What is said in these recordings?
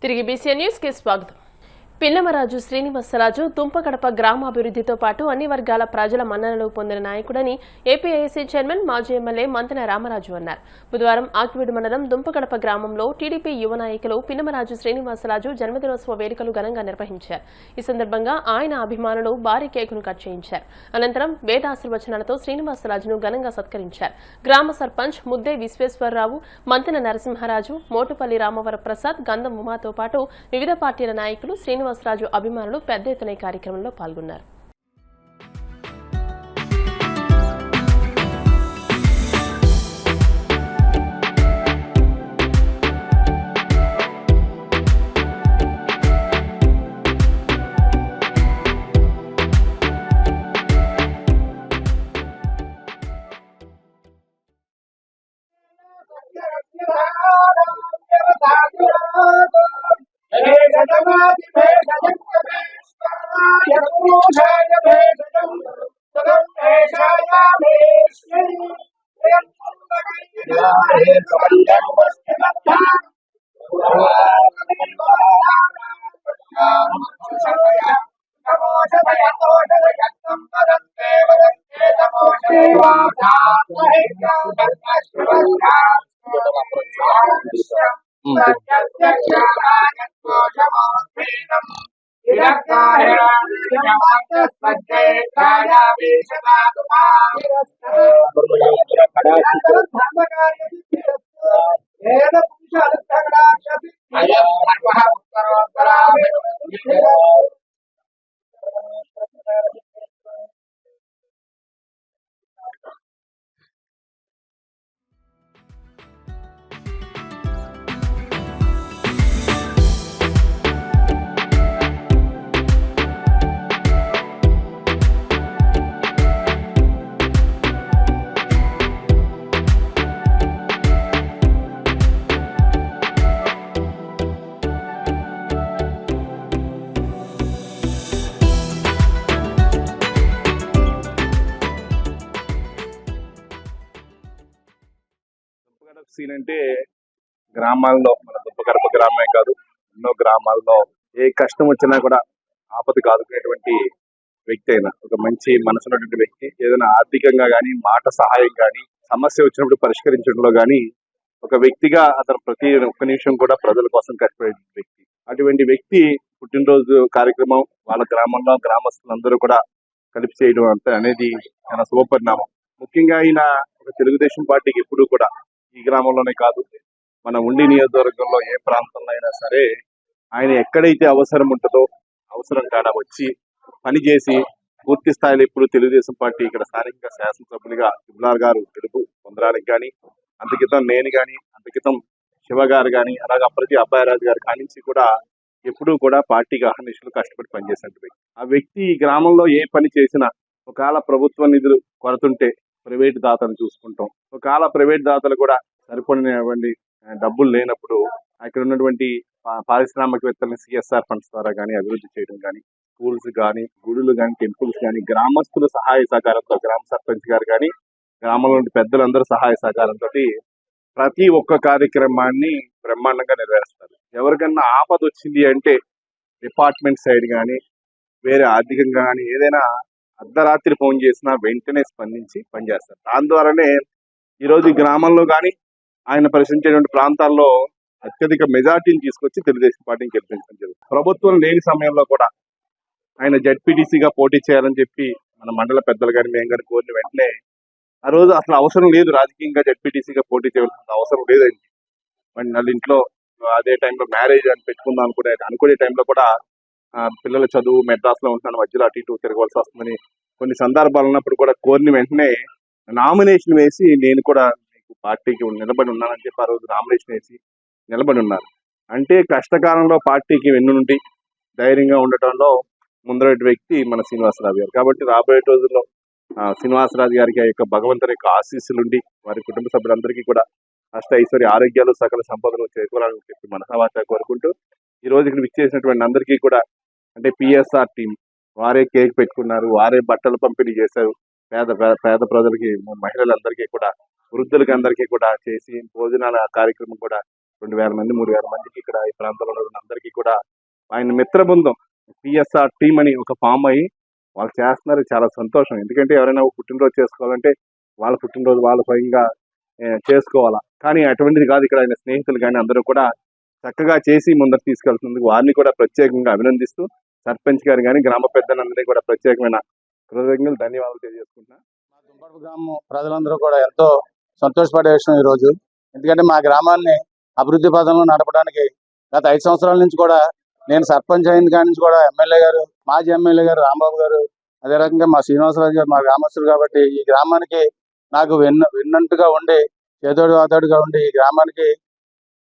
తిరిగి BCN news కి స్వాగతం. పిన్నమరాజు శ్రీనివాసరాజు దుంపకడప గ్రామాభివృద్ధితో పాటు అన్ని వర్గాల ప్రజల మన్ననలు పొందిన నాయకుడని ఏపీఐసీ చైర్మన్ మాజీ ఎమ్మెల్యే మంతెన రామరాజు అన్నారు. బుధవారం ఆకివీడు మండలం దుంపకడప గ్రామంలో టీడీపీ యువ నాయకులు పిన్నమరాజు శ్రీనివాసరాజు జన్మదినోత్సవ వేడుకలు ఘనంగా నిర్వహించారు. ఈ సందర్భంగా ఆయన అభిమానులు భారీ కేకును కట్ చేయించారు. అనంతరం వేద ఆశీర్వచనాలతో శ్రీనివాసరాజును ఘనంగా సత్కరించారు. గ్రామ సర్పంచ్ ముద్దే విశ్వేశ్వరరావు, మంతెన నరసింహరాజు, మోటుపల్లి రామవర ప్రసాద్, గంధం ఉమాతో పాటు వివిధ పార్టీల నాయకులు శ్రీనివాసరాజు అభిమానులు పెద్ద ఎత్తున ఈ కార్యక్రమంలో పాల్గొన్నారు. సీన్ అంటే గ్రామాల్లో మన దుప్పకడప గ్రామమే కాదు, ఎన్నో గ్రామాల్లో ఏ కష్టం వచ్చినా కూడా ఆపదకు ఆదుకునేటువంటి వ్యక్తి అయినా ఒక మంచి మనసున్నటువంటి వ్యక్తి. ఏదైనా ఆర్థికంగా కానీ, మాట సహాయం కానీ, సమస్య వచ్చినప్పుడు పరిష్కరించడంలో కానీ ఒక వ్యక్తిగా అతను ప్రతి ఒక్క నిమిషం కూడా ప్రజల కోసం కష్టపడే వ్యక్తి. అటువంటి వ్యక్తి పుట్టినరోజు కార్యక్రమం వాళ్ళ గ్రామంలో గ్రామస్తులందరూ కూడా కలిపి చేయడం అంత అనేది చాలా శుభపరిణామం. ముఖ్యంగా ఆయన ఒక తెలుగుదేశం పార్టీకి ఎప్పుడూ కూడా ఈ గ్రామంలోనే కాదు, మన ఉండి నియోజకవర్గంలో ఏ ప్రాంతంలో అయినా సరే ఆయన ఎక్కడైతే అవసరం ఉంటుందో అవసరం కాడ వచ్చి పనిచేసి పూర్తి స్థాయిలో ఇప్పుడు తెలుగుదేశం పార్టీ ఇక్కడ స్థానికంగా శాసనసభ్యులుగా తిరుమల గారు గెలుపు పొందడానికి కానీ, అంతకితం నేను కానీ, అంతకితం శివ గారు కానీ, అలాగే అప్పటి అబ్బాయిరాజు గారు కానించి కూడా ఎప్పుడూ కూడా పార్టీకి అహర్నిశలు కష్టపడి పనిచేసినట్టు వ్యక్తి. ఆ వ్యక్తి ఈ గ్రామంలో ఏ పని చేసినా ఒకవేళ ప్రభుత్వ నిధులు కొరతుంటే ప్రైవేట్ దాతలు చూసుకుంటాం, ఒకవేళ ప్రైవేట్ దాతలు కూడా సరిపడినటువంటి డబ్బులు లేనప్పుడు అక్కడ ఉన్నటువంటి పారిశ్రామికవేత్తలని సిఎస్ఆర్ ఫండ్స్ ద్వారా కానీ అభివృద్ధి చేయడం కానీ, స్కూల్స్ కానీ, గుడులు కానీ, టెంపుల్స్ కానీ గ్రామస్తుల సహాయ సహకారంతో, గ్రామ సర్పంచ్ గారు కానీ, గ్రామంలో పెద్దలందరూ సహాయ సహకారంతో ప్రతి ఒక్క కార్యక్రమాన్ని బ్రహ్మాండంగా నెరవేరుస్తారు. ఎవరికన్నా ఆపద వచ్చింది అంటే డిపార్ట్మెంట్ సైడ్ కానీ, వేరే ఆర్థికంగా కానీ ఏదైనా అర్ధరాత్రి ఫోన్ చేసినా వెంటనే స్పందించి పనిచేస్తారు. దాని ద్వారానే ఈరోజు ఈ గ్రామంలో కానీ ఆయన పరిశీలించేటువంటి ప్రాంతాల్లో అత్యధిక మెజార్టీని తీసుకొచ్చి తెలుగుదేశం పార్టీని గెలిపించడం జరుగుతుంది. ప్రభుత్వం లేని సమయంలో కూడా ఆయన జడ్పీటీసీగా పోటీ చేయాలని చెప్పి మన మండల పెద్దలు కానీ మేము కానీ కోరిన వెంటనే ఆ రోజు అసలు అవసరం లేదు, రాజకీయంగా జడ్పీటీసీగా పోటీ చేయాల్సిన అవసరం లేదండి. మరి వాళ్ళ ఇంట్లో అదే టైంలో మ్యారేజ్ అని పెట్టుకుందాం అనుకునే టైంలో కూడా పిల్లల చదువు మెడ్రాస్లో ఉంటున్నాను, మధ్యలో అటు ఇటు తిరగవలసి వస్తుందని కొన్ని సందర్భాలు ఉన్నప్పుడు కూడా కోరిన వెంటనే నామినేషన్ వేసి నేను కూడా మీకు పార్టీకి నిలబడి ఉన్నానని చెప్పి ఆ రోజు నామినేషన్ వేసి నిలబడి ఉన్నారు. అంటే కష్టకాలంలో పార్టీకి వెన్నుండి ధైర్యంగా ఉండటంలో ముందరటి వ్యక్తి మన శ్రీనివాసరాజు గారు. కాబట్టి రాబోయే రోజుల్లో శ్రీనివాసరాజు గారికి ఆ యొక్క భగవంతుని యొక్క ఆశీస్సులుండి వారి కుటుంబ సభ్యులందరికీ కూడా అష్ట ఐశ్వర్య ఆరోగ్యాలు సకల సంపదలు చేకూరాలని చెప్పి మనసావాచ కోరుకుంటూ ఈ రోజు ఇక్కడ విచ్చేసినటువంటి అందరికీ కూడా అంటే పిఎస్ఆర్ టీం వారే కేక్ పెట్టుకున్నారు, వారే బట్టలు పంపిణీ చేశారు. పేద ప్రజలకి, మహిళలందరికీ కూడా, వృద్ధులకి అందరికీ కూడా చేసి భోజనాల కార్యక్రమం కూడా 2,000 మంది 3,000 మందికి ఇక్కడ ఈ ప్రాంతంలో ఉన్న అందరికీ కూడా ఆయన మిత్ర బృందం పిఎస్ఆర్ టీమ్ అని ఒక ఫామ్ అయ్యి వాళ్ళు చేస్తున్నారు. చాలా సంతోషం. ఎందుకంటే ఎవరైనా పుట్టినరోజు చేసుకోవాలంటే వాళ్ళ పుట్టినరోజు వాళ్ళ స్వయంగా చేసుకోవాలా. కానీ అటువంటిది కాదు. ఇక్కడ ఆయన స్నేహితులు కానీ అందరూ కూడా చక్కగా చేసి ముందరు తీసుకెళ్తుంది. వారిని కూడా ప్రత్యేకంగా అభినందిస్తూ సర్పంచ్ గారు కానీ గ్రామ పెద్దలందరినీ కూడా ప్రత్యేకమైన కృతజ్ఞతలు ధన్యవాదాలు తెలియజేసుకుంటున్నా. మా దుంపరపు గ్రామం ప్రజలందరూ కూడా ఎంతో సంతోషపడే విషయం ఈరోజు. ఎందుకంటే మా గ్రామాన్ని అభివృద్ధి పదంలో నడపడానికి గత 5 సంవత్సరాల నుంచి కూడా నేను సర్పంచ్ అయిన కాడి నుంచి కూడా ఎమ్మెల్యే గారు, మాజీ ఎమ్మెల్యే గారు రాంబాబు గారు, అదే రకంగా మా శ్రీనివాసరాజు గారు మా గ్రామస్తులు కాబట్టి ఈ గ్రామానికి నాకు విన్నట్టుగా ఉండి చేదోడు వాదోడుగా ఉండి ఈ గ్రామానికి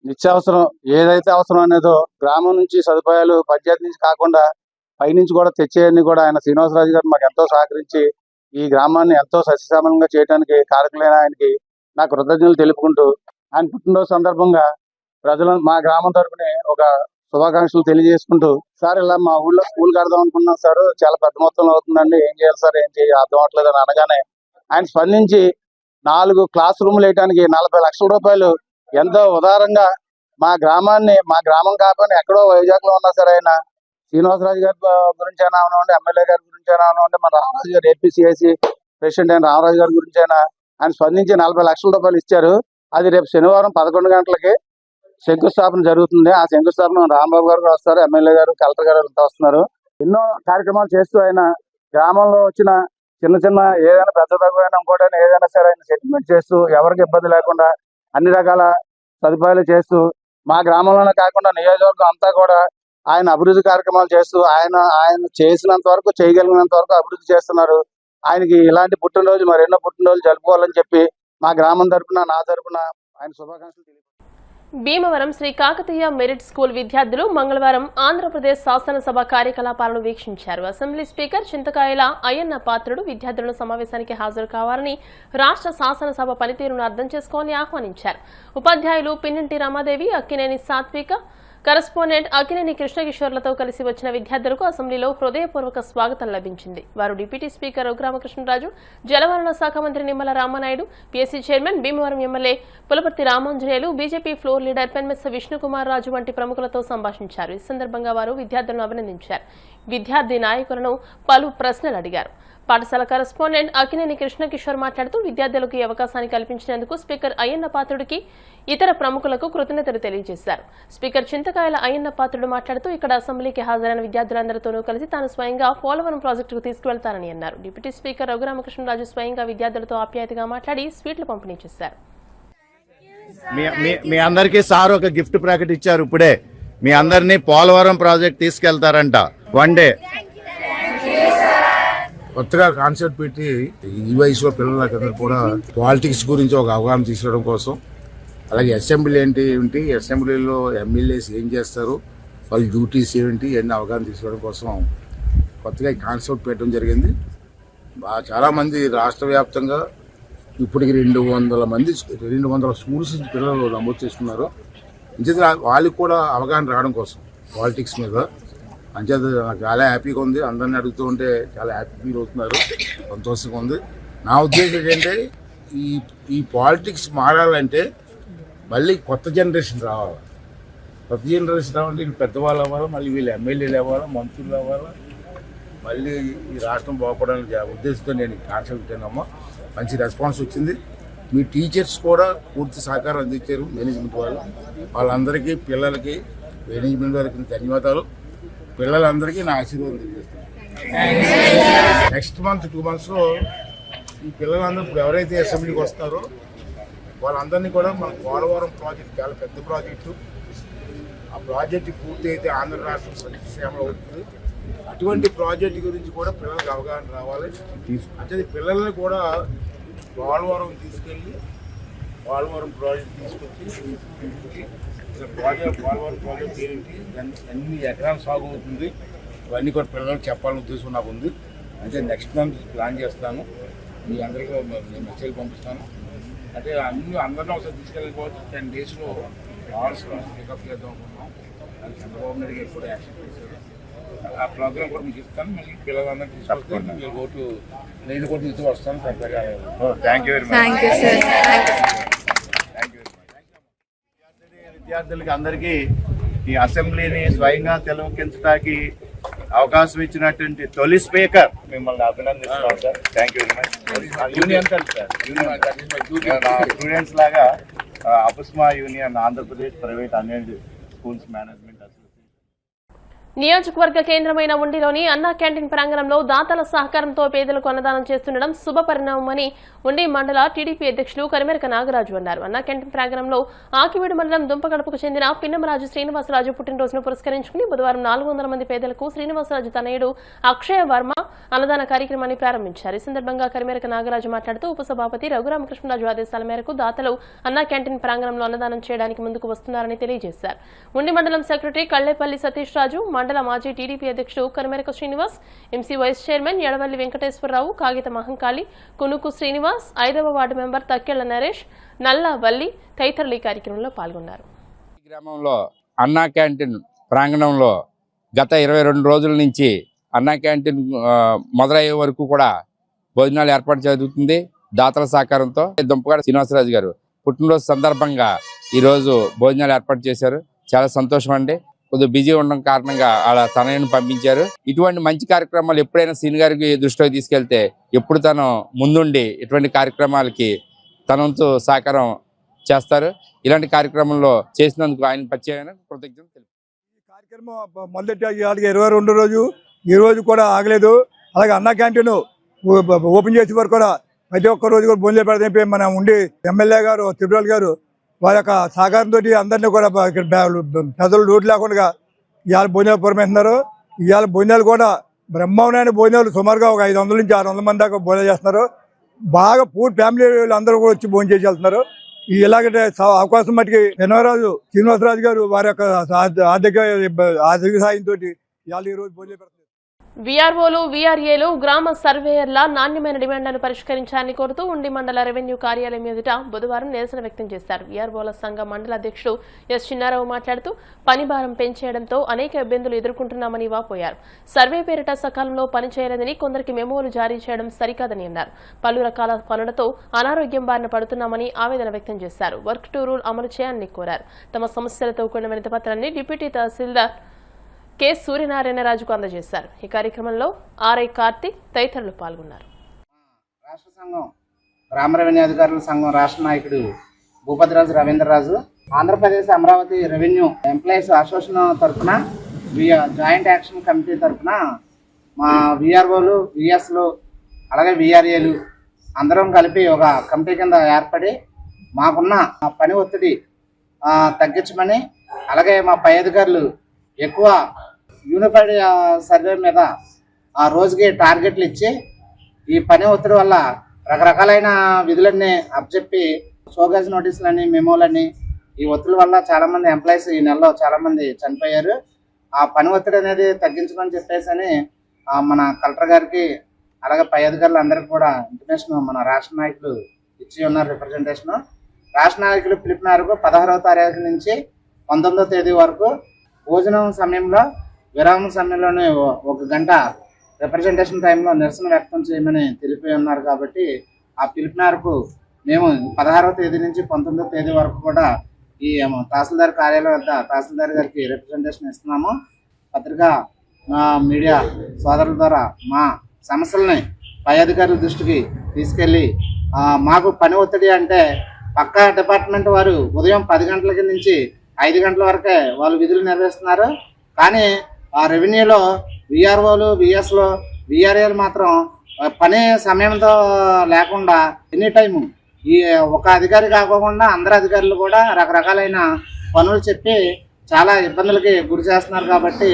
నిత్యావసరం ఏదైతే అవసరం అనేదో గ్రామం నుంచి సదుపాయాలు పంచాయతీ నుంచి కాకుండా పైనుంచి కూడా తెచ్చేయని కూడా ఆయన శ్రీనివాసరాజు గారు మాకు ఎంతో సహకరించి ఈ గ్రామాన్ని ఎంతో సస్యశ్యామలంగా చేయడానికి కారకులైన ఆయనకి నా కృతజ్ఞతలు తెలుపుకుంటూ ఆయన పుట్టినరోజు సందర్భంగా మా గ్రామం తరపున ఒక శుభాకాంక్షలు తెలియజేసుకుంటూ, సార్ ఇలా మా ఊళ్ళో స్కూల్ కడదాం అనుకున్నాం సార్, చాలా పెద్ద మొత్తంలో అవుతుందండి, ఏం చేయాలి సార్, ఏం చేయాలి అర్థం అవట్లేదు అని అనగానే ఆయన స్పందించి 4 క్లాస్ రూమ్లు వేయడానికి 40 లక్షల రూపాయలు ఎంతో ఉదారంగా మా గ్రామం కాకపోయినా ఎక్కడో వైజాగ్ లో ఉన్నా సరే ఆయన శ్రీనివాసరాజు గారి గురించి అయినా అవనివ్వండి, ఎమ్మెల్యే గారి గురించి అయినా అవనివ్వండి, మన రామరాజు గారు ఏపీసీఐసి ప్రెసిడెంట్ అయిన రామరాజు గారి గురించి అయినా ఆయన స్పందించి 40 లక్షల రూపాయలు ఇచ్చారు. అది రేపు శనివారం 11 గంటలకి శంకుస్థాపన జరుగుతుంది. ఆ శంకుస్థాపన రాంబాబు గారు వస్తారు, ఎమ్మెల్యే గారు, కలెక్టర్ గారు అంతా వస్తున్నారు. ఎన్నో కార్యక్రమాలు చేస్తూ ఆయన గ్రామంలో వచ్చిన చిన్న ఏదైనా పెద్ద తగ్గువైనా ఇంకోటైనా ఏదైనా సరే ఆయన సెటిల్మెంట్ చేస్తూ ఎవరికి ఇబ్బంది లేకుండా అన్ని రకాల సదుపాయాలు చేస్తూ మా గ్రామంలోనే కాకుండా నియోజకవర్గం అంతా కూడా ఆయన అభివృద్ధి కార్యక్రమాలు చేస్తూ ఆయన చేసినంత వరకు చేయగలిగినంత వరకు అభివృద్ధి చేస్తున్నారు. ఆయనకి ఇలాంటి పుట్టినరోజు మరెన్నో పుట్టినరోజు జరుపుకోవాలని చెప్పి మా గ్రామం తరపున నా తరపున ఆయన శుభాకాంక్షలు తెలియజేస్తున్నాను. భీమవరం శ్రీ కాకతీయ మెరిట్ స్కూల్ విద్యార్థులు మంగళవారం ఆంధ్రప్రదేశ్ శాసనసభ కార్యకలాపాలను వీక్షించారు. అసెంబ్లీ స్పీకర్ చింతకాయల అయ్యన్న పాత్రుడు విద్యార్థులను సమావేశానికి హాజరు కావాలని, రాష్ట్ర శాసనసభ పనితీరును అర్థం చేసుకోవాలని ఆహ్వానించారు. ఉపాధ్యాయులు పిన్నంటి రమాదేవి, అక్కినేని సాత్విక, కరెస్పాండెంట్ అక్కినేని కృష్ణకిషోర్లతో కలిసి వచ్చిన విద్యార్థులకు అసెంబ్లీలో హృదయపూర్వక స్వాగతం లభించింది. వారు డిప్యూటీ స్పీకర్ రఘురామకృష్ణరాజు, జలవనరుల శాఖ మంత్రి Nimmala Ramanaidu, PSC chairman Bhimavaram MLA Pulaparthi Ramanjaneyulu, BJP floor leader Penmetsa Vishnukumar Raju వంటి ప్రముఖులతో సంభాషించారు. ఈ సందర్భంగా వారు విద్యార్థులను అభినందించారు. విద్యార్థి నాయకులను పలు ప్రశ్నలు అడిగారు. పాఠశాల కరెస్పాండెంట్ అక్కినేని కృష్ణకిషోర్ మాట్లాడుతూ విద్యార్థులకు ఈ అవకాశాన్ని కల్పించినందుకు స్పీకర్ అయ్యన్న పాత్రుడికి, ఇతర ప్రముఖులకు కృతజ్ఞతలు తెలియజేశారు. స్పీకర్ చింతకాయల అయ్యన్న పాత్రుడు మాట్లాడుతూ ఇక్కడ అసెంబ్లీకి హాజరైన విద్యార్థులందరితోనూ కలిసి తాను స్వయంగా పోలవరం ప్రాజెక్టుకు తీసుకువెళ్తానని అన్నారు. డిప్యూటీ స్పీకర్ రఘురామకృష్ణరాజు స్వయంగా విద్యార్థులతో ఆప్యాయతగా మాట్లాడి స్వీట్లు పంపిణీ చేశారు. మీ అందరికీ సార్ ఒక గిఫ్ట్ ప్యాకెట్ ఇచ్చారు. ఇప్పుడే మీ అందరినీ పోలవరం ప్రాజెక్ట్ తీసుకెళ్తారంట 1 డే. కొత్తగా కాన్సెప్ట్ పెట్టి ఈ వయసులో పిల్లలకందరూ కూడా పాలిటిక్స్ గురించి ఒక అవగాహన తీసుకురావడం కోసం, అలాగే అసెంబ్లీ ఏంటి, అసెంబ్లీలో ఎమ్మెల్యేస్ ఏం చేస్తారు, వాళ్ళ డ్యూటీస్ ఏంటి, అన్ని అవగాహన తీసుకురావడం కోసం కొత్తగా ఈ కాన్సెప్ట్ పెట్టడం జరిగింది. చాలామంది రాష్ట్ర వ్యాప్తంగా ఇప్పటికి 200 స్కూల్స్ పిల్లలు నమోదు చేసుకున్నారు. అంచేత వాళ్ళకి కూడా అవగాహన రావడం కోసం పాలిటిక్స్ మీద, అంచేత నాకు చాలా హ్యాపీగా ఉంది. అందరిని అడుగుతూ ఉంటే చాలా హ్యాపీ ఫీల్ అవుతున్నారు, సంతోషంగా ఉంది. నా ఉద్దేశం ఏంటంటే ఈ పాలిటిక్స్ మారాలంటే మళ్ళీ కొత్త జనరేషన్ రావాలి. కొత్త జనరేషన్ రావాలంటే వీళ్ళు పెద్దవాళ్ళు అవ్వాలి, మళ్ళీ వీళ్ళు ఎమ్మెల్యేలు అవ్వాలి, మంత్రులు అవ్వాలి, మళ్ళీ ఈ రాష్ట్రం బాగుపడాలని ఉద్దేశంతో నేను కాన్సెప్ట్ పెట్టానమ్మా. మంచి రెస్పాన్స్ వచ్చింది. మీ టీచర్స్ కూడా పూర్తి సహకారం అందించారు. మేనేజ్మెంట్ వాళ్ళందరికీ, పిల్లలకి, మేనేజ్మెంట్ వారికి ధన్యవాదాలు. పిల్లలందరికీ నా ఆశీర్వాదం తెలియజేస్తాను. నెక్స్ట్ మంత్ 2 monthsలో ఈ పిల్లలందరూ ఇప్పుడు ఎవరైతే అసెంబ్లీకి వస్తారో వాళ్ళందరినీ కూడా మన పోలవరం ప్రాజెక్ట్ చాలా పెద్ద ప్రాజెక్టు. ఆ ప్రాజెక్టు పూర్తి అయితే ఆంధ్ర రాష్ట్రం సస్యశ్యామలం అవుతుంది. అటువంటి ప్రాజెక్టు గురించి కూడా పిల్లలకు అవగాహన రావాలి. అంటే పిల్లల్ని కూడా పోలవరం తీసుకెళ్ళి పోలవరం ప్రాజెక్ట్ తీసుకొచ్చి పోలవరం ప్రాజెక్ట్ ఏంటి, ఎన్ని ఎకరాలు సాగు అవుతుంది, ఇవన్నీ కూడా పిల్లలకు చెప్పాలని ఉద్దేశం నాకు ఉంది. అంటే నెక్స్ట్ మంత్ ప్లాన్ చేస్తాను. మీ అందరికీ నేను మెసేజ్ పంపిస్తాను. అంటే అందరినీ ఒకసారి తీసుకెళ్ళకపోతే 10 daysలో ఆల్స్ పికప్ చేద్దాం అనుకున్నాం. అది చంద్రబాబు నాయుడు గారు కూడా యాక్సెప్ట్ చేశారు. ఆ ప్రోగ్రామ్ కూడా మీకు ఇస్తాను. మళ్ళీ పిల్లలందరినీ తీసుకొస్తాను. మీరు ఓటు నేను కూడా తీసుకు వస్తాను. పెద్దగా థ్యాంక్ యూ వెరీ మచ్. విద్యార్థులకి అందరికీ ఈ అసెంబ్లీని స్వయంగా తెలుగుకించడానికి అవకాశం ఇచ్చినటువంటి తొలి స్పీకర్ మిమ్మల్ని అభినందిస్తున్నాం sir. Thank you very much. Union sir students లాగా APUSMA union Andhra Pradesh private unaided schools management association నియోజకవర్గ కేంద్రమైన ఉండిలోని అన్నా క్యాంటీన్ ప్రాంగణంలో దాతల సహకారంతో పేదలకు అన్నదానం చేస్తుండడం శుభ పరిణామమని ఉండి మండల టీడీపీ అధ్యక్షులు కరిమెరక నాగరాజు అన్నారు. అన్నా క్యాంటీన్ ప్రాంగణంలో ఆకివీడు మండలం దుంపగడపకు చెందిన పిన్నమరాజు శ్రీనివాసరాజు పుట్టినరోజును పురస్కరించుకుని బుధవారం 400 మంది పేదలకు శ్రీనివాసరాజు తనయుడు అక్షయ వర్మ అన్నదాన కార్యక్రమాన్ని ప్రారంభించారు. ఈ సందర్భంగా కరిమెరక నాగరాజు మాట్లాడుతూ ఉపసభాపతి రఘురామకృష్ణరాజు ఆదేశాల మేరకు దాతలు అన్నా క్యాంటీన్ ప్రాంగణంలో అన్నదానం చేయడానికి ముందుకు వస్తున్నారని తెలియజేశారు. ఉండి మండలం సెక్రటరీ కళ్లేపల్లి సతీష్ రాజు, మండల మాజీ టీడీపీ అధ్యక్షుడు Karimeraka Srinivas, MC vice chairman Edavalli Venkateswararao, Kagitha Mahankali, కునుకు శ్రీనివాస్, 5వ వార్డు మెంబర్ తక్కెళ్ల నరేష్, నల్ల వల్లి తదితరులు ఈ కార్యక్రమంలో పాల్గొన్నారు. గ్రామంలో అన్నా క్యాంటీన్ ప్రాంగణంలో గత 22 రోజుల నుంచి అన్నా క్యాంటీన్ మొదలయ్యే వరకు కూడా భోజనాలు ఏర్పాటు జరుగుతుంది. దాతల సహకారంతో దుంపగడ శ్రీనివాసరాజు గారు పుట్టినరోజు సందర్భంగా ఈరోజు భోజనాలు ఏర్పాటు చేశారు. చాలా సంతోషం అండి. కొద్దిగా బిజీ ఉండడం కారణంగా అలా తనని పంపించారు. ఇటువంటి మంచి కార్యక్రమాలు ఎప్పుడైనా సీని గారికి దృష్టిలోకి తీసుకెళ్తే ఎప్పుడు తను ముందుండి ఇటువంటి కార్యక్రమాలకి తనంతో సహకారం చేస్తారు. ఇలాంటి కార్యక్రమంలో చేసినందుకు ఆయన ప్రత్యేకంగా కృతజ్ఞతలు తెలుపు. ఈ కార్యక్రమం మొదటి 22 రోజు ఈ రోజు కూడా ఆగలేదు. అలాగే అన్నా క్యాంటీన్ ఓపెన్ చేసే వరకు కూడా ప్రతి ఒక్క రోజు కూడా భోజనం పెడితే మన ఉండి ఎమ్మెల్యే గారు తిరుపతి గారు వారి యొక్క సహకారంతో అందరినీ కూడా ప్రజలు లోటు లేకుండా ఇవాళ భోజనాలు పురమిస్తున్నారు. ఇవాళ భోజనాలు కూడా బ్రహ్మాండమైన భోజనాలు సుమారుగా ఒక 500 నుంచి 600 మంది దాకా భోజనం చేస్తున్నారు. బాగా పూర్తి ఫ్యామిలీ అందరూ కూడా వచ్చి భోజనం చేసి వెళ్తున్నారు. ఇలాగంటే అవకాశం మటుకి పిన్నమరాజు శ్రీనివాసరాజు గారు వారి యొక్క ఆర్థిక సాయంతో ఇవాళ ఈ రోజు భోజనం పెడుతున్నారు. వీఆర్ఓలు, వీఆర్ఏలు, గ్రామ సర్వేయర్ల నాణ్యమైన డిమాండ్లను పరిష్కరించాలని కోరుతూ ఉండి మండల రెవెన్యూ కార్యాలయం ఎదుట బుధవారం నిరసన వ్యక్తం చేశారు. వీఆర్ఓల సంఘ మండల అధ్యక్షుడు ఎస్ చిన్నారావు మాట్లాడుతూ పని భారం పెంచేయడంతో అనేక ఇబ్బందులు ఎదుర్కొంటున్నామని వాపోయారు. సర్వే పేరిట సకాలంలో పనిచేయలేదని, కొందరికి మెమోలు జారీ చేయడం సరికాదని అన్నారు. పలు రకాల పనులతో అనారోగ్యం బారిన పడుతున్నామని ఆవేదన వ్యక్తం చేశారు. వర్క్ టు రూల్ అమలు చేయాలని కోరారు. తమ సమస్యలతో కూడిన వినతి పత్రాన్ని డిప్యూటీ తహసీల్దార్ కె సూర్యనారాయణరాజుకు అందజేశారు. ఈ కార్యక్రమంలో ఆర్ఐ కార్తిక్ తదితరులు పాల్గొన్నారు. రాష్ట్ర సంఘం గ్రామ రెవెన్యూ అధికారుల సంఘం రాష్ట్ర నాయకుడు Bhupathiraju Ravindra Raju, Andhra Pradesh Amaravati revenue employees association తరఫున జాయింట్ యాక్షన్ కమిటీ తరఫున మా విఆర్ఓలు, విఎస్లు అలాగే విఆర్ఏలు అందరం కలిపి ఒక కమిటీ కింద ఏర్పడి మాకున్న పని ఒత్తిడి తగ్గించమని, అలాగే మా పై అధికారులు ఎక్కువ యూనిఫైడ్ సర్వే మీద ఆ రోజుకి టార్గెట్లు ఇచ్చి ఈ పని ఒత్తిడి వల్ల రకరకాలైన విధులన్నీ అప్పచెప్పి షోకాజ్ నోటీసులని, మెమోలని, ఈ ఒత్తిడి వల్ల చాలామంది ఎంప్లాయీస్ ఈ నెలలో చాలామంది చనిపోయారు. ఆ పని ఒత్తిడి అనేది తగ్గించమని చెప్పేసి మన కలెక్టర్ గారికి అలాగే పై అధికారులు అందరికీ కూడా ఇంటిమేషన్ మన రాష్ట్ర నాయకులు ఇచ్చి ఉన్నారు. రిప్రజెంటేషన్ రాష్ట్ర నాయకులు పిలుపు మేరకు 16వ తారీఖు నుంచి 19వ తేదీ వరకు భోజనం సమయంలో విరామం సమయంలోనే 1 గంట రిప్రజెంటేషన్ టైంలో నిరసన వ్యక్తం చేయమని తెలిపి ఉన్నారు. కాబట్టి ఆ పిలుపు మేరకు మేము 16వ తేదీ నుంచి 19వ తేదీ వరకు కూడా ఈ తహసీల్దార్ కార్యాలయం వద్ద తహసీల్దార్ గారికి రిప్రజెంటేషన్ ఇస్తున్నాము. పత్రికా మీడియా సోదరుల ద్వారా మా సమస్యలని పై అధికారుల దృష్టికి తీసుకెళ్ళి మాకు పని ఒత్తిడి అంటే పక్కా డిపార్ట్మెంట్ వారు ఉదయం 10 గంటల నుంచి 5 గంటల వరకే వాళ్ళు విధులు నిర్వహిస్తున్నారు. కానీ ఆ రెవెన్యూలో విఆర్ఓలు, విఎస్లు, విఆర్ఏలు మాత్రం పని సమయంతో లేకుండా ఎనీ టైము ఈ ఒక అధికారి కాకుండా అందరు అధికారులు కూడా రకరకాలైన పనులు చెప్పి చాలా ఇబ్బందులకి గురి చేస్తున్నారు. కాబట్టి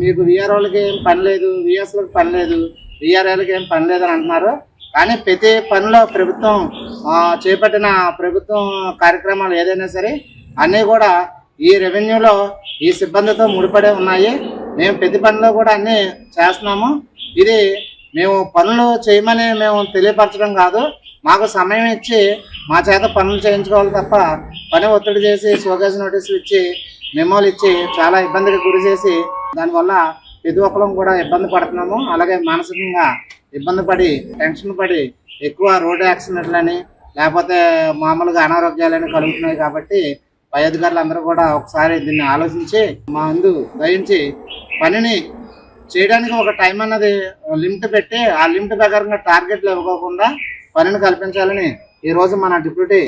మీకు విఆర్ఓలకి ఏం పని లేదు, విఎస్లకు పని లేదు, విఆర్ఏలకి ఏం పని లేదని అంటున్నారు. కానీ ప్రతి పనిలో ప్రభుత్వం చేపట్టిన ప్రభుత్వం కార్యక్రమాలు ఏదైనా సరే అన్నీ కూడా ఈ రెవెన్యూలో ఈ సిబ్బందితో ముడిపడే ఉన్నాయి. మేము ప్రతి పనిలో కూడా అన్నీ చేస్తున్నాము. ఇది మేము పనులు చేయమని మేము తెలియపరచడం కాదు, మాకు సమయం ఇచ్చి మా చేత పనులు చేయించుకోవాలి తప్ప పని ఒత్తిడి చేసి షోకాజ్ నోటీసులు ఇచ్చి మెమోలు ఇచ్చి చాలా ఇబ్బందికి గురి చేసి దానివల్ల ప్రతి ఒక్కరం కూడా ఇబ్బంది పడుతున్నాము. అలాగే మానసికంగా ఇబ్బంది పడి టెన్షన్ పడి ఎక్కువ రోడ్డు యాక్సిడెంట్లని లేకపోతే మామూలుగా అనారోగ్యాలని కలుగుతున్నాయి. కాబట్టి పై అధికారులు అందరూ కూడా ఒకసారి దీన్ని ఆలోచించి మా ముందు దయించి పనిని చేయడానికి ఒక టైం అన్నది లిమిట్ పెట్టి ఆ లిమిట్ ప్రకారంగా టార్గెట్లు ఇవ్వకుండా పనిని కల్పించాలని ఈ రోజు మన డిప్యూటీ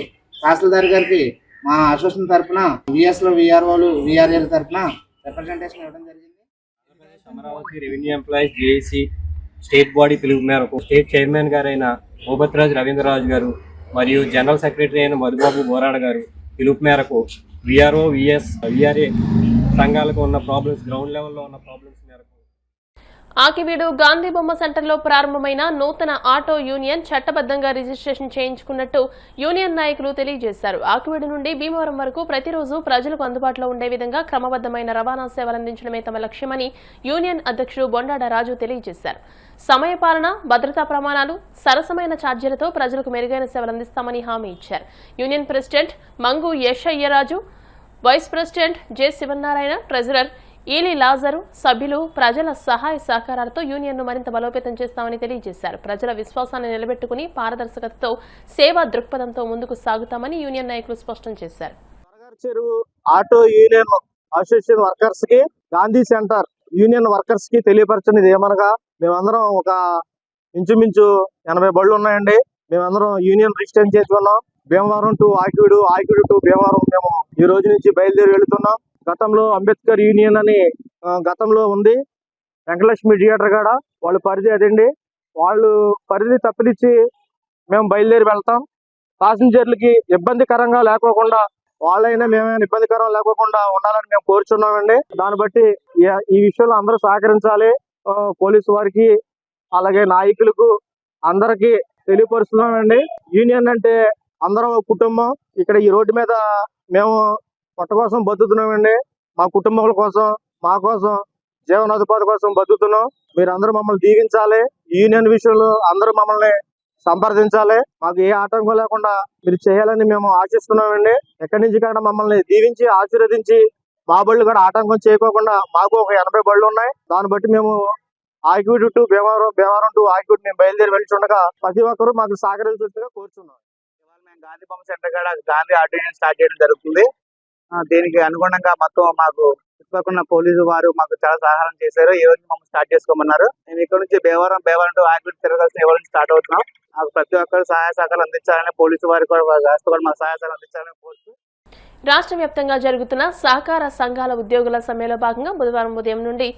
తహసీల్దార్ గారికి మా అసోసియేషన్ తరఫున విఎస్లో విఆర్ఓలు విఆర్ఏల తరఫున రిప్రజెంటేషన్ ఇవ్వడం జరిగింది. Amaravati revenue employees JAC state body పిలుపు మేరకు స్టేట్ చైర్మన్ గారైన భూపతిరాజు రవీంద్రరాజు గారు మరియు జనరల్ సెక్రటరీ అయిన మధుబాబు బోరాడ గారు పిలుపు మేరకు విఆర్ఓ విఎస్ విఆర్ఏ సంఘాలకు ఉన్న ప్రాబ్లమ్స్ గ్రౌండ్ లెవెల్లో ఉన్న ప్రాబ్లమ్స్ మేరకు ఆకివీడు గాంధీ బొమ్మ సెంటర్లో ప్రారంభమైన నూతన ఆటో యూనియన్ చట్టబద్దంగా రిజిస్ట్రేషన్ చేయించుకున్నట్టు యూనియన్ నాయకులు తెలియజేశారు. ఆకివీడు నుండి భీమవరం వరకు ప్రతిరోజు ప్రజలకు అందుబాటులో ఉండే విధంగా క్రమబద్దమైన రవాణా సేవలందించడమే తమ లక్ష్యమని యూనియన్ అధ్యక్షుడు బొండాడ రాజు తెలియజేశారు. సమయపాలన, భద్రతా ప్రమాణాలు, సరసమైన ఛార్జీలతో ప్రజలకు మెరుగైన సేవలందిస్తామని హామీ ఇచ్చారు. Union president Mangu Yashayyaraju, vice president J Sivanarayana, treasurer Eli Lazaru, సభ్యులు ప్రజల సహాయ సహకారాలతో యూనియన్ను మరింత బలోపేతం చేస్తామని తెలియజేశారు. ప్రజల విశ్వాసాన్ని నిలబెట్టుకుని పారదర్శకతతో సేవా దృక్పథంతో ముందుకు సాగుతామని యూనియన్ నాయకులు స్పష్టం చేశారు. చెరువు ఆటో యూనియన్ అసోసియేషన్ వర్కర్స్ కి, గాంధీ సెంటర్ యూనియన్ వర్కర్స్ కి తెలియపరచనిది ఏమనగా, మేమందరం ఒక ఇంచుమించు 80 బళ్ళు ఉన్నాయండి. మేమందరం యూనియన్ రిజిస్ట్రేషన్ చేసుకున్నాం. భీమవరం టు ఆకివీడు, ఆకివీడు టు భీమవరం మేము ఈ రోజు నుంచి బయలుదేరి వెళుతున్నాం. గతంలో అంబేద్కర్ యూనియన్ అని గతంలో ఉంది. వెంకటలక్ష్మి థియేటర్ కాడ వాళ్ళ పరిధి అదండి. వాళ్ళు పరిధి తప్పినిచ్చి మేము బయలుదేరి వెళ్తాం. ప్యాసింజర్లకి ఇబ్బందికరంగా లేకోకుండా, వాళ్ళైనా మేమైనా ఇబ్బందికరం లేకోకుండా ఉండాలని మేము కోరుచున్నామండి. దాన్ని బట్టి ఈ విషయంలో అందరూ సహకరించాలి. పోలీసు వారికి, అలాగే నాయకులకు అందరికీ తెలియపరుస్తున్నామండి. యూనియన్ అంటే అందరం ఒక కుటుంబం. ఇక్కడ ఈ రోడ్డు మీద మేము పొట్ట కోసం బతుకుతున్నామండి. మా కుటుంబాల కోసం, మా కోసం, జీవనోపాధి కోసం బతుకుతున్నాం. మీరు అందరూ మమ్మల్ని దీవించాలి. యూనియన్ విషయంలో అందరూ మమ్మల్ని సంప్రదించాలి. మాకు ఏ ఆటంకం లేకుండా మీరు చేయాలని మేము ఆశిస్తున్నామండి. ఎక్కడి నుంచి కూడా మమ్మల్ని దీవించి ఆశీర్వదించి మా బళ్ళు కూడా ఆటంకం చేయకోకుండా, మాకు ఒక 80 బళ్ళు ఉన్నాయి. దాన్ని బట్టి మేము ఆకివీడు టు భీమవరం, భీమవరం టు ఆకివీడు మేము బయలుదేరి వెళ్తుండగా ప్రతి ఒక్కరూ మాకు సహకరించాల్సిందిగా కోరుచున్నాం. మేము గాంధీ బొమ్మ సెంటర్ కాడ గాంధీ ఆటో యూనియన్ స్టార్ట్ చేయడం జరుగుతుంది. దీనికి అనుగుణంగా మొత్తం మాకు చుట్టుపక్కల పోలీసు వారు మాకు చాలా సహాయం చేశారు. ఈ రోజు మమ్మల్ని స్టార్ట్ చేసుకోమన్నారు. మేము ఇక్కడ నుంచి భీమవరం టు ఆకివీడు తిరగాల్సిన ఎవరి నుంచి స్టార్ట్ అవుతున్నాం. మాకు ప్రతి ఒక్కరు సహాయ సహకారాలు అందించాలని, పోలీసు వారికి కూడా మాకు సహాయ సహకారాలు అందించాలని కోరుతూ రాష్ట్ర వ్యాప్తంగా జరుగుతున్న సహకార సంఘాల ఉద్యోగుల సమ్మెలో భాగంగా బుధవారం ఉదయం నుండి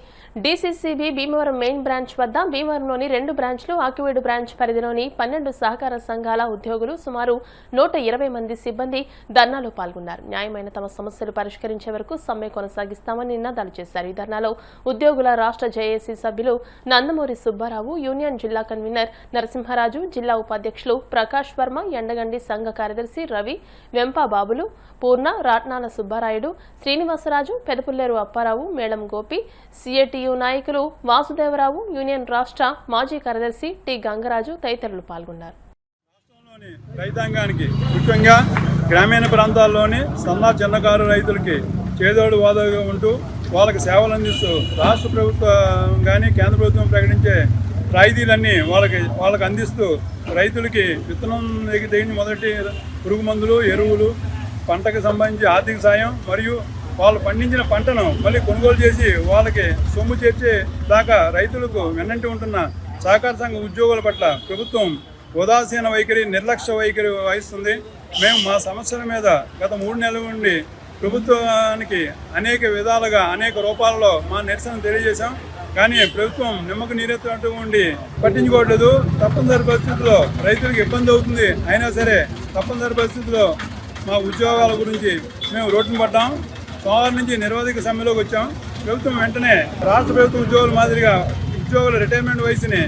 డీసీసీబీ భీమవరం మెయిన్ బ్రాంచ్ వద్ద, భీమవరంలోని 2 బ్రాంచ్లు, ఆకివీడు బ్రాంచ్ పరిధిలోని 12 సహకార సంఘాల ఉద్యోగులు సుమారు 120 మంది సిబ్బంది ధర్నాలో పాల్గొన్నారు. న్యాయమైన తమ సమస్యలు పరిష్కరించే వరకు సమ్మె కొనసాగిస్తామని నినాదాలు చేశారు. ఈ ధర్నాలో ఉద్యోగుల రాష్ట్ర జేఏసీ సభ్యులు నందమూరి సుబ్బారావు, యూనియన్ జిల్లా కన్వీనర్ నరసింహరాజు, జిల్లా ఉపాధ్యక్షులు ప్రకాష్ వర్మ, ఎండగండి సంఘ కార్యదర్శి రవి, వెంపా బాబులు, పూర్ణ, రాట్నాల సుబ్బారాయుడు, శ్రీనివాసరాజు, పెదపుల్లేరు అప్పారావు, మేళం గోపి, సిఐటియు నాయకులు వాసుదేవరావు, యూనియన్ రాష్ట్ర మాజీ కార్యదర్శి టి గంగరాజు తదితరులు పాల్గొన్నారు. రైతాంగానికి, ముఖ్యంగా గ్రామీణ ప్రాంతాల్లోని సన్న చిన్నకారు రైతులకి చేదోడు వాదోడుగా ఉంటూ వాళ్ళకి సేవలు అందిస్తూ రాష్ట్ర ప్రభుత్వం కానీ కేంద్ర ప్రభుత్వం ప్రకటించే రాయితీలన్నీ వాళ్ళకి అందిస్తూ రైతులకి విత్తనం దగ్గర మొదటి పురుగు మందులు, ఎరువులు, పంటకు సంబంధించి ఆర్థిక సాయం మరియు వాళ్ళు పండించిన పంటను మళ్ళీ కొనుగోలు చేసి వాళ్ళకి సొమ్ము చేర్చే దాకా రైతులకు వెన్నంటి ఉంటున్న సహకార సంఘ ఉద్యోగుల పట్ల ప్రభుత్వం ఉదాసీన వైఖరి, నిర్లక్ష్య వైఖరి వహిస్తుంది. మేము మా సమస్యల మీద గత 3 నెలల నుండి ప్రభుత్వానికి అనేక విధాలుగా, అనేక రూపాలలో మా నిరసన తెలియజేశాం. కానీ ప్రభుత్వం నిమ్మకు నీరెత్తునట్టు ఉండి పట్టించుకోవట్లేదు. తప్పనిసరి పరిస్థితుల్లో రైతులకు ఇబ్బంది అవుతుంది. అయినా సరే తప్పనిసరి పరిస్థితుల్లో మా ఉద్యోగాల గురించి మేము రోడ్డును పడ్డాం. సోమవారం నుంచి నిరవధిక సమ్మెలోకి వచ్చాం. ప్రభుత్వం వెంటనే రాష్ట్ర ప్రభుత్వ ఉద్యోగుల మాదిరిగా ఉద్యోగుల రిటైర్మెంట్ వయసుని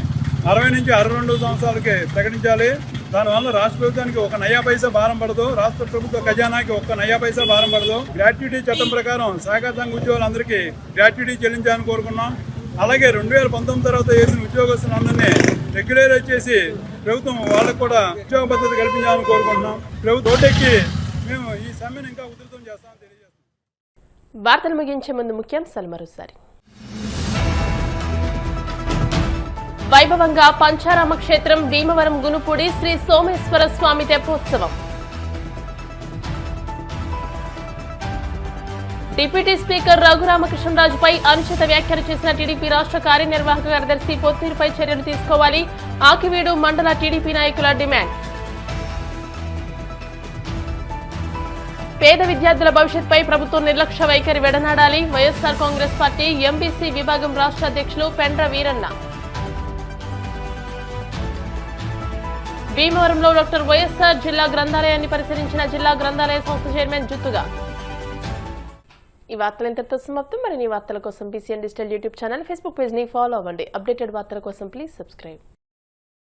60 నుంచి 62 సంవత్సరాలకి ప్రకటించాలి. దానివల్ల రాష్ట్ర ప్రభుత్వానికి ఒక నయా పైసా భారం పడదు, రాష్ట్ర ప్రభుత్వ ఖజానాకి ఒక్క నయా పైసా భారం పడదు. గ్రాట్యుటీ చట్టం ప్రకారం సహకార సంఘ ఉద్యోగులందరికీ గ్రాట్యుటీ చెల్లించాలని కోరుకున్నాం. అలాగే 2019 తర్వాత వేసిన ఉద్యోగస్తులందరినీ రెగ్యులరైజ్ చేసి ప్రభుత్వం వాళ్ళకు కూడా ఉద్యోగ భద్రత కల్పించాలని కోరుకుంటున్నాం. ప్రభుత్వం రోడ్డెక్కి మేము ఈ సమ్మెను ఇంకా ఉధృతం చేస్తామని తెలియజేస్తాం. వార్తలు ముగించే ముందు ముఖ్యాంశాలు మరోసారి. వైభవంగా పంచారామ క్షేత్రం భీమవరం గునుపూడి శ్రీ సోమేశ్వర స్వామి తెప్పోత్సవం. డిప్యూటీ స్పీకర్ రఘురామకృష్ణరాజుపై అనుచిత వ్యాఖ్యలు చేసిన టీడీపీ రాష్ట్ర కార్యనిర్వాహక కార్యదర్శి పొత్తూరుపై చర్యలు తీసుకోవాలి. ఆకివీడు మండల టీడీపీ నాయకుల డిమాండ్. పేద విద్యార్థుల భవిష్యత్పై ప్రభుత్వం నిర్లక్ష్య వైఖరి విడనాడాలి. వైఎస్ఆర్ కాంగ్రెస్ పార్టీ ఎంబీసీ విభాగం రాష్ట్ర అధ్యక్షులు పెండ్ర వీరన్న. భీమవరంలో డాక్టర్ వైఎస్ఆర్ జిల్లా గ్రంథాలయాన్ని పరిశీలించిన జిల్లా గ్రంథాలయ సంస్థ చైర్మన్ జుత్తుగా. ఈ వార్తలు ఇంతటితో సమాప్తం. మరిన్ని వార్తల కోసం BCN digital YouTube channel, Facebook page ని ఫాలో అవ్వండి. అప్డేటెడ్ వార్తల కోసం ప్లీజ్ సబ్స్క్రైబ్.